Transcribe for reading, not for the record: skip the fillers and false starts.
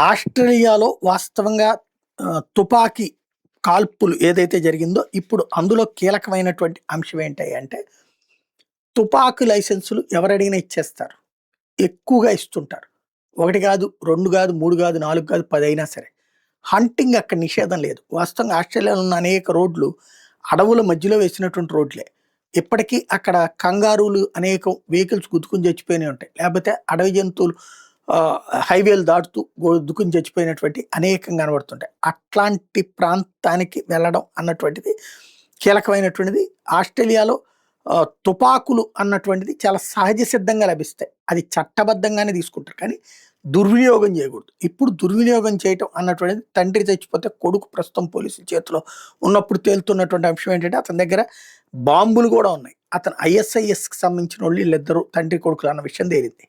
ఆస్ట్రేలియాలో వాస్తవంగా తుపాకీ కాల్పులు ఏదైతే జరిగిందో, ఇప్పుడు అందులో కీలకమైనటువంటి అంశం ఏంటి అంటే, తుపాకీ లైసెన్సులు ఎవరడిగినా ఇచ్చేస్తారు. ఎక్కువగా ఇస్తుంటారు. 1 కాదు, 2 కాదు, 3 కాదు, 4 కాదు, 10 అయినా సరే. హంటింగ్ అక్కడ నిషేధం లేదు. వాస్తవంగా ఆస్ట్రేలియాలో ఉన్న అనేక రోడ్లు అడవుల మధ్యలో వేసినటువంటి రోడ్లే. ఇప్పటికీ అక్కడ కంగారూలు అనేకం వెహికల్స్ గుద్దుకుని చచ్చిపోయినయి ఉంటాయి. లేకపోతే అడవి జంతువులు ఆహ్, హైవేలు దాటుతూ గుద్దుకుని చచ్చిపోయినటువంటి అనేకం కనబడుతుంటాయి. అట్లాంటి ప్రాంతానికి వెళ్ళడం అన్నటువంటిది కీలకమైనటువంటిది. ఆస్ట్రేలియాలో తుపాకులు అన్నటువంటిది చాలా సహజ సిద్ధంగా లభిస్తాయి. అది చట్టబద్ధంగానే తీసుకుంటారు. కానీ దుర్వినియోగం చేయకూడదు. ఇప్పుడు దుర్వినియోగం చేయటం అన్నటువంటిది, తండ్రి చచ్చిపోతే కొడుకు ప్రస్తుతం పోలీసుల చేతిలో ఉన్నప్పుడు తేలుతున్నటువంటి అంశం ఏంటంటే, అతని దగ్గర బాంబులు కూడా ఉన్నాయి. అతను ఐఎస్ఐఎస్‌కి సంబంధించినోళ్ళు, వీళ్ళిద్దరూ తండ్రి కొడుకులు అన్న విషయం తేలింది.